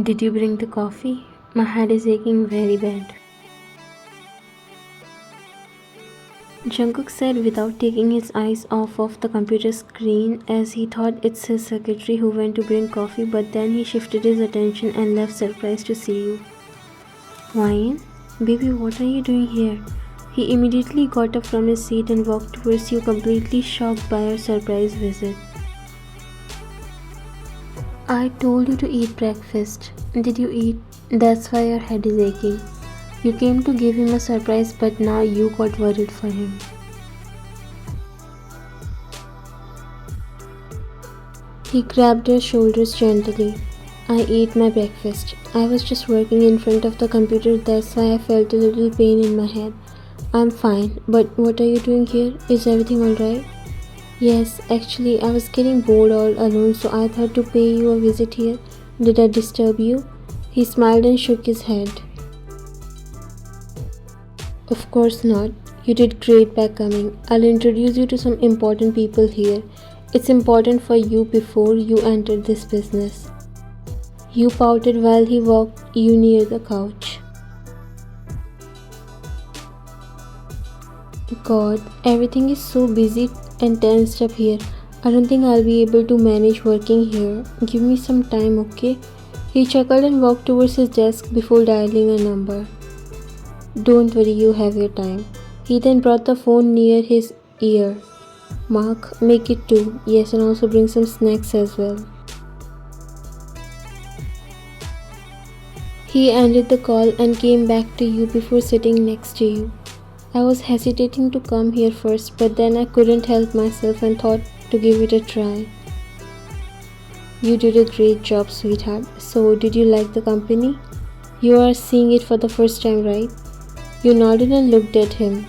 Did you bring the coffee? My head is aching very bad. Jungkook said without taking his eyes off of the computer screen as he thought it's his secretary who went to bring coffee, but then he shifted his attention and left surprised to see you. Wine? Baby, what are you doing here? He immediately got up from his seat and walked towards you, completely shocked by your surprise visit. I told you to eat breakfast. Did you eat? That's why your head is aching. You came to give him a surprise, but now you got worried for him. He grabbed your shoulders gently. I ate my breakfast. I was just working in front of the computer, that's why I felt a little pain in my head. I'm fine, but what are you doing here? Is everything alright? Yes, actually, I was getting bored all alone, so I thought to pay you a visit here. Did I disturb you? He smiled and shook his head. Of course not. You did great by coming. I'll introduce you to some important people here. It's important for you before you enter this business. You pouted while he walked you near the couch. God, everything is so busy and tensed up here. I don't think I'll be able to manage working here. Give me some time, okay? He chuckled and walked towards his desk before dialing a number. Don't worry, you have your time. He then brought the phone near his ear. Mark, make it two. Yes, and also bring some snacks as well. He ended the call and came back to you before sitting next to you. I was hesitating to come here first, but then I couldn't help myself and thought to give it a try. You did a great job, sweetheart. So, did you like the company? You are seeing it for the first time, right? You nodded and looked at him.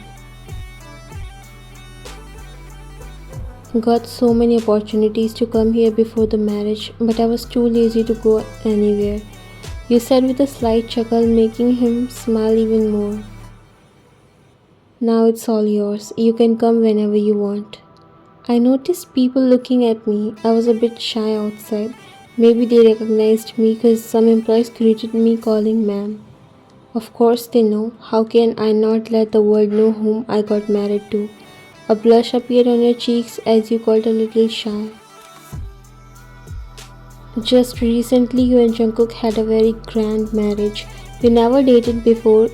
Got so many opportunities to come here before the marriage, but I was too lazy to go anywhere. You said with a slight chuckle, making him smile even more. Now it's all yours. You can come whenever you want. I noticed people looking at me. I was a bit shy outside. Maybe they recognized me because some employees greeted me calling ma'am. Of course they know. How can I not let the world know whom I got married to? A blush appeared on your cheeks as you got a little shy. Just recently you and Jungkook had a very grand marriage. You never dated before,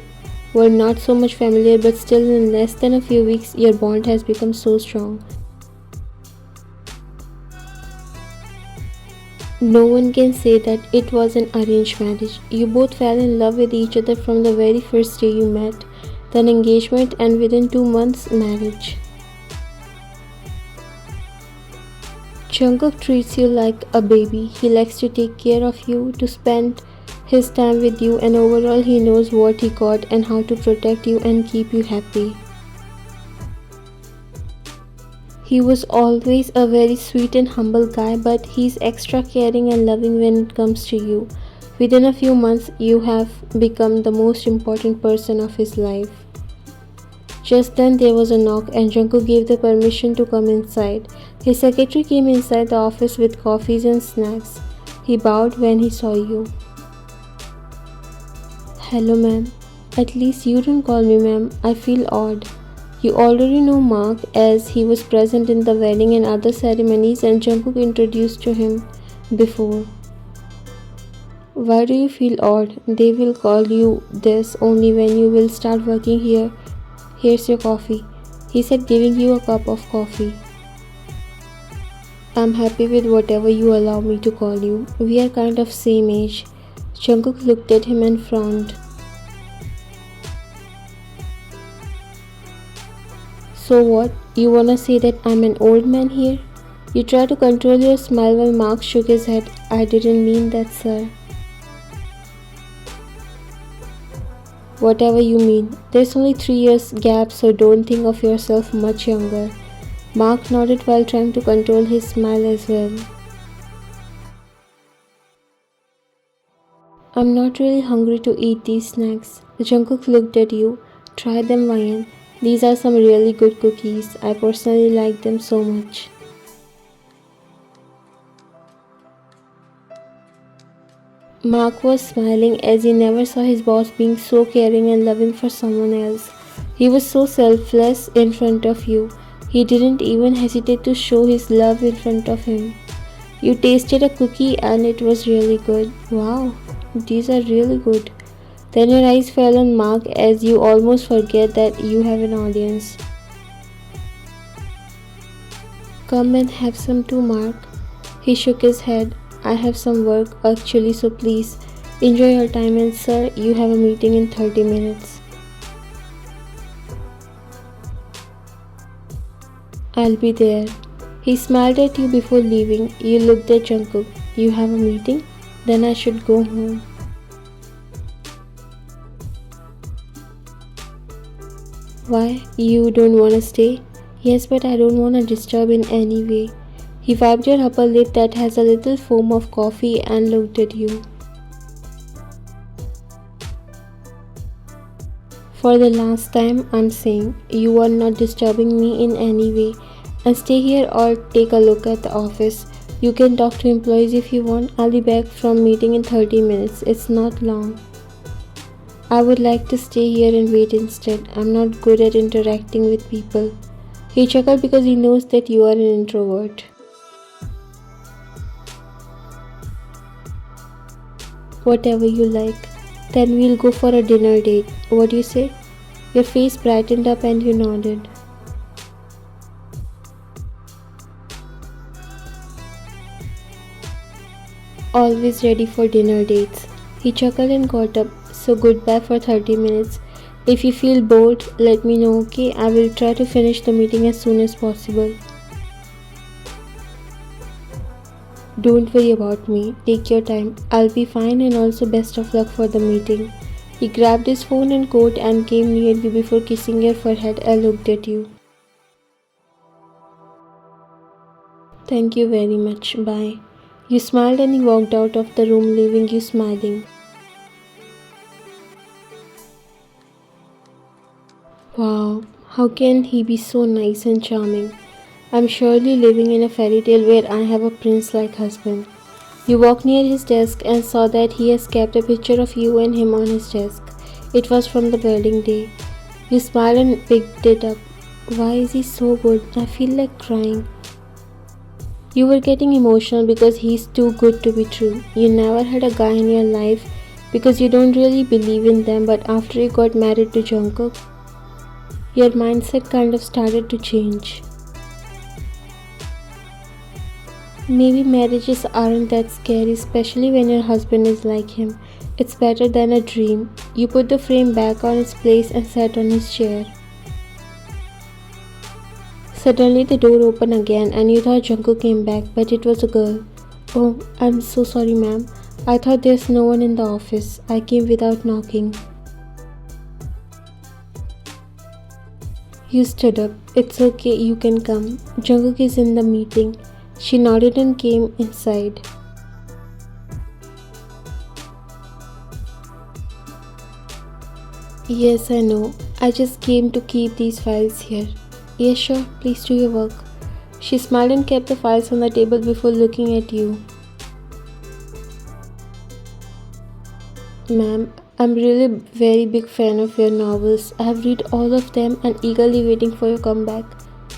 were not so much familiar, but still in less than a few weeks your bond has become so strong. No one can say that it was an arranged marriage. You both fell in love with each other from the very first day you met, then engagement, and within 2 months, marriage. Jungkook treats you like a baby. He likes to take care of you, to spend his time with you, and overall he knows what he got and how to protect you and keep you happy. He was always a very sweet and humble guy, but he's extra caring and loving when it comes to you. Within a few months, you have become the most important person of his life. Just then there was a knock and Jungkook gave the permission to come inside. His secretary came inside the office with coffees and snacks. He bowed when he saw you. Hello ma'am. At least you don't call me ma'am. I feel odd. You already know Mark as he was present in the wedding and other ceremonies and Jungkook introduced to him before. Why do you feel odd? They will call you this only when you will start working here. Here's your coffee, he said, giving you a cup of coffee. I'm happy with whatever you allow me to call you. We are kind of same age. Jungkook looked at him and frowned. So what? You wanna say that I'm an old man here? You tried to control your smile while Mark shook his head. I didn't mean that, sir. Whatever you mean. There's only 3 years gap, so don't think of yourself much younger. Mark nodded while trying to control his smile as well. I'm not really hungry to eat these snacks. Jungkook looked at you. Try them, Ryan. These are some really good cookies. I personally like them so much. Mark was smiling as he never saw his boss being so caring and loving for someone else. He was so selfless in front of you. He didn't even hesitate to show his love in front of him. You tasted a cookie and it was really good. Wow, these are really good. Then your eyes fell on Mark as you almost forget that you have an audience. Come and have some too, Mark. He shook his head. I have some work actually, so please enjoy your time, and sir, you have a meeting in 30 minutes. I'll be there. He smiled at you before leaving. You looked at Jungkook. You have a meeting? Then I should go home. Why? You don't want to stay? Yes, but I don't want to disturb in any way. He wiped your upper lip that has a little foam of coffee and looked at you. For the last time, I'm saying you are not disturbing me in any way. And stay here or take a look at the office. You can talk to employees if you want. I'll be back from meeting in 30 minutes. It's not long. I would like to stay here and wait instead. I'm not good at interacting with people. He chuckled because he knows that you are an introvert. Whatever you like. Then we'll go for a dinner date. What do you say? Your face brightened up and you nodded. Always ready for dinner dates. He chuckled and got up. So goodbye for 30 minutes. If you feel bored, let me know, okay? I will try to finish the meeting as soon as possible. Don't worry about me. Take your time. I'll be fine, and also best of luck for the meeting. He grabbed his phone and coat and came near you before kissing your forehead and looked at you. Thank you very much. Bye. You smiled and he walked out of the room, leaving you smiling. Wow, how can he be so nice and charming? I'm surely living in a fairy tale where I have a prince-like husband. You walked near his desk and saw that he has kept a picture of you and him on his desk. It was from the wedding day. You smiled and picked it up. Why is he so good? I feel like crying. You were getting emotional because he's too good to be true. You never had a guy in your life because you don't really believe in them, but after you got married to Jungkook, your mindset kind of started to change. Maybe marriages aren't that scary, especially when your husband is like him. It's better than a dream. You put the frame back on its place and sat on his chair. Suddenly the door opened again and you thought Jungkook came back, but it was a girl. Oh, I'm so sorry, ma'am. I thought there's no one in the office. I came without knocking. You stood up. It's okay, you can come. Jungkook is in the meeting. She nodded and came inside. Yes, I know. I just came to keep these files here. Yes, sure, please do your work. She smiled and kept the files on the table before looking at you. Ma'am, I'm really very big fan of your novels. I have read all of them and eagerly waiting for your comeback.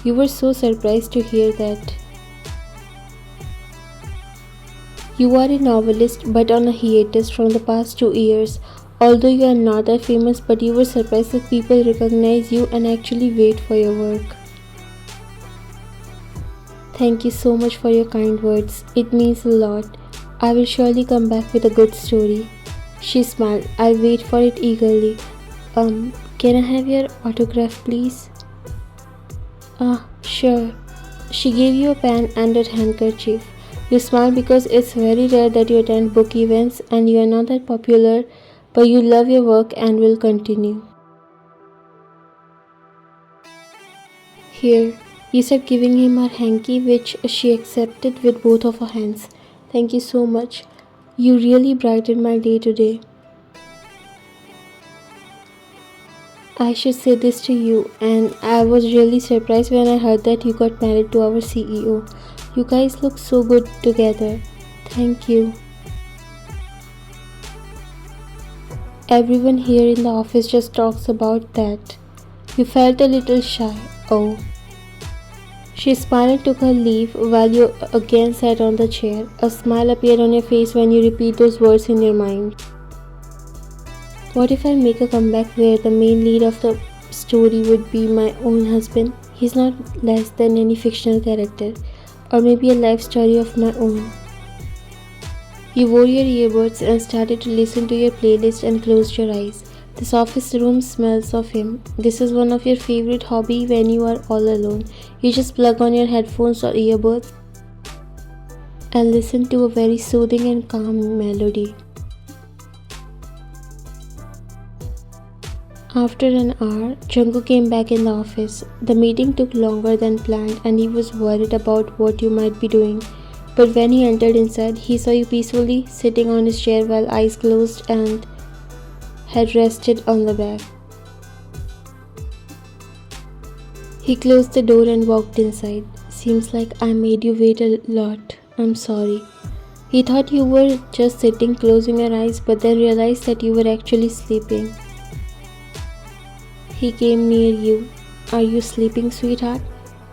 You were so surprised to hear that. You are a novelist but on a hiatus from the past 2 years. Although you are not that famous, but you were surprised that people recognize you and actually wait for your work. Thank you so much for your kind words. It means a lot. I will surely come back with a good story. She smiled. I'll wait for it eagerly. Can I have your autograph, please? Sure. She gave you a pen and a handkerchief. You smile because it's very rare that you attend book events and you are not that popular, but you love your work and will continue. Here, you said, giving him her hanky, which she accepted with both of her hands. Thank you so much. You really brightened my day today. I should say this to you, and I was really surprised when I heard that you got married to our CEO. You guys look so good together. Thank you. Everyone here in the office just talks about that. You felt a little shy. Oh. She smiled and took her leave while you again sat on the chair. A smile appeared on your face when you repeat those words in your mind. What if I make a comeback where the main lead of the story would be my own husband? He's not less than any fictional character, or maybe a life story of my own. You wore your earbuds and started to listen to your playlist and closed your eyes. This office room smells of him. This is one of your favorite hobby when you are all alone. You just plug on your headphones or earbuds and listen to a very soothing and calm melody. After an hour, Jungkook came back in the office. The meeting took longer than planned and he was worried about what you might be doing. But when he entered inside, he saw you peacefully sitting on his chair while eyes closed and head rested on the back. He closed the door and walked inside. Seems like I made you wait a lot. I'm sorry. He thought you were just sitting closing your eyes but then realized that you were actually sleeping. He came near you. Are you sleeping, sweetheart?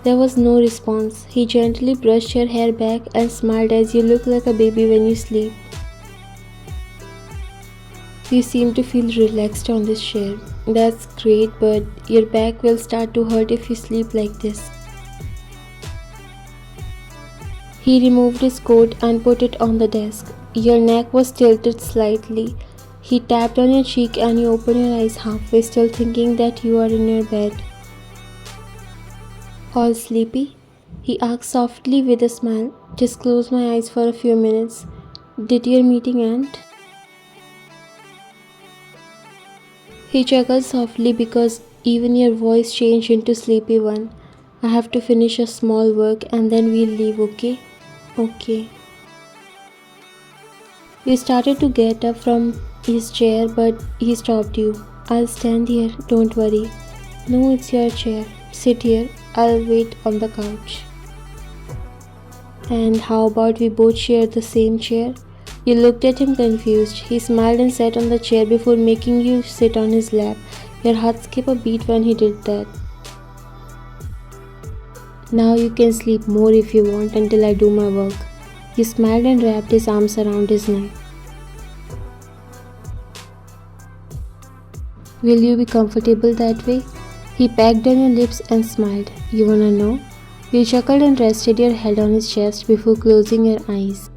There was no response. He gently brushed your hair back and smiled as you look like a baby when you sleep. You seem to feel relaxed on this chair. That's great, but your back will start to hurt if you sleep like this. He removed his coat and put it on the desk. Your neck was tilted slightly. He tapped on your cheek and you opened your eyes halfway, still thinking that you are in your bed. All sleepy? He asked softly with a smile. Just close my eyes for a few minutes. Did your meeting end? He chuckled softly because even your voice changed into sleepy one. I have to finish a small work and then we'll leave, okay? Okay. You started to get up from his chair but he stopped you. I'll stand here, don't worry. No, it's your chair. Sit here. I'll wait on the couch. And how about we both share the same chair? You looked at him confused. He smiled and sat on the chair before making you sit on his lap. Your heart skipped a beat when he did that. Now you can sleep more if you want until I do my work. He smiled and wrapped his arms around his neck. Will you be comfortable that way? He pecked on your lips and smiled. You wanna know? You chuckled and rested your head on his chest before closing your eyes.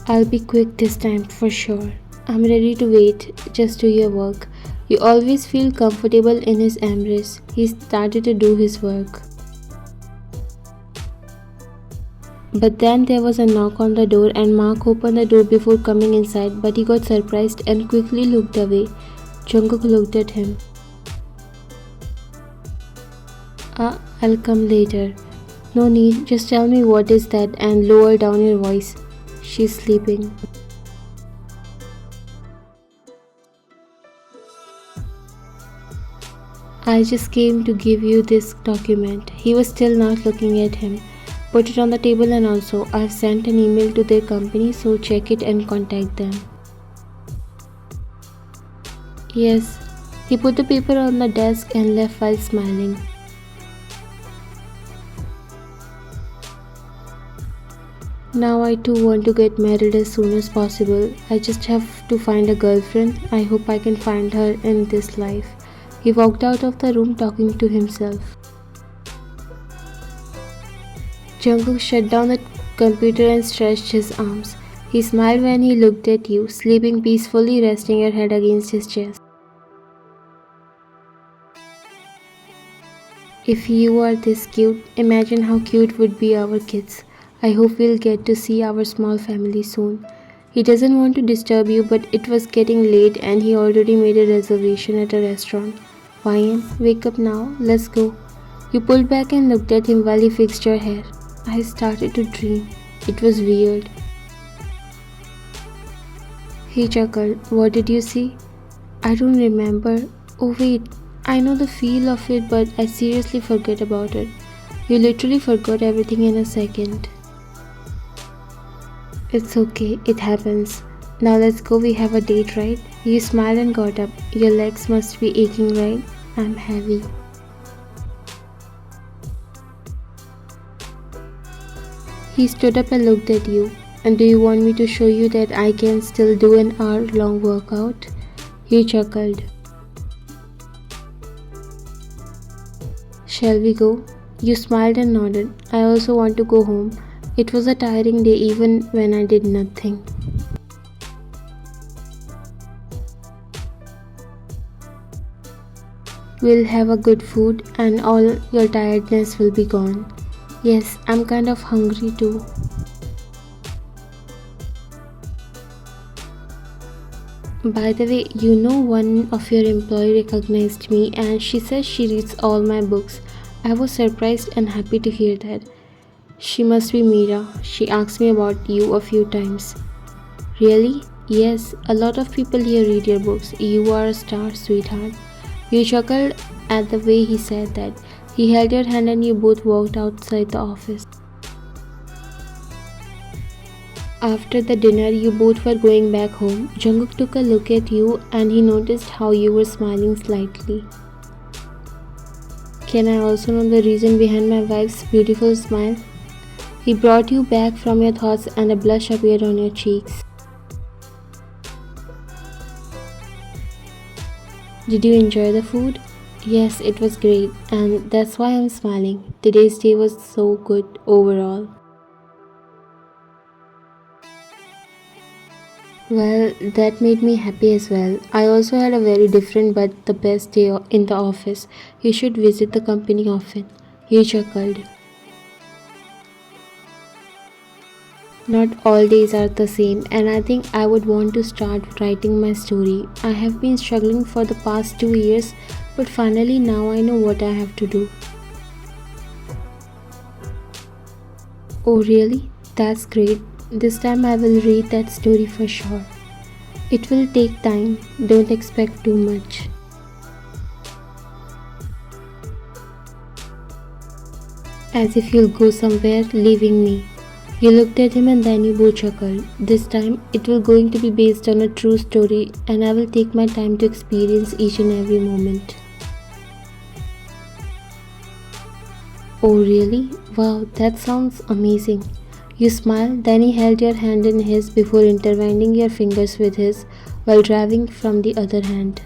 I'll be quick this time for sure. I'm ready to wait. Just do your work. You always feel comfortable in his embrace. He started to do his work. But then there was a knock on the door and Mark opened the door before coming inside, but he got surprised and quickly looked away. Jungkook looked at him. I'll come later. No need, just tell me what is that and lower down your voice. She's sleeping. I just came to give you this document. He was still not looking at him. Put it on the table and also I've sent an email to their company, so check it and contact them. Yes. He put the paper on the desk and left while smiling. Now I too want to get married as soon as possible. I just have to find a girlfriend. I hope I can find her in this life. He walked out of the room talking to himself. Jungkook shut down the computer and stretched his arms. He smiled when he looked at you, sleeping peacefully, resting your head against his chest. If you are this cute, imagine how cute would be our kids. I hope we'll get to see our small family soon. He doesn't want to disturb you, but it was getting late and he already made a reservation at a restaurant. Ryan, wake up now, let's go. You pulled back and looked at him while he fixed your hair. I started to dream. It was weird. He chuckled. What did you see? I don't remember. Oh wait, I know the feel of it, but I seriously forget about it. You literally forgot everything in a second. It's okay, it happens. Now let's go, we have a date, right? You smiled and got up. Your legs must be aching, right? I'm heavy. He stood up and looked at you. And do you want me to show you that I can still do an hour-long workout? You chuckled. Shall we go? You smiled and nodded. I also want to go home. It was a tiring day even when I did nothing. We'll have a good food and all your tiredness will be gone. Yes, I'm kind of hungry too. By the way, you know one of your employee recognized me and she says she reads all my books. I was surprised and happy to hear that. She must be Mira. She asked me about you a few times. Really? Yes, a lot of people here read your books. You are a star, sweetheart. You chuckled at the way he said that. He held your hand and you both walked outside the office. After the dinner, you both were going back home. Jungkook took a look at you and he noticed how you were smiling slightly. Can I also know the reason behind my wife's beautiful smile? He brought you back from your thoughts and a blush appeared on your cheeks. Did you enjoy the food? Yes, it was great and that's why I'm smiling. Today's day was so good overall. Well, that made me happy as well. I also had a very different but the best day in the office. You should visit the company often. He chuckled. Not all days are the same, and I think I would want to start writing my story. I have been struggling for the past 2 years, but finally now I know what I have to do. Oh, really? That's great. This time I will read that story for sure. It will take time, don't expect too much. As if you'll go somewhere, leaving me. You looked at him and then you both chuckled. This time, it will going to be based on a true story and I will take my time to experience each and every moment. Oh really? Wow, that sounds amazing. You smiled, then he held your hand in his before intertwining your fingers with his while driving from the other hand.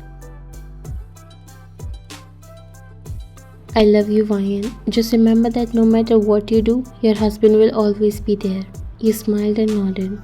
I love you, Vian. Just remember that no matter what you do, your husband will always be there. You smiled and nodded.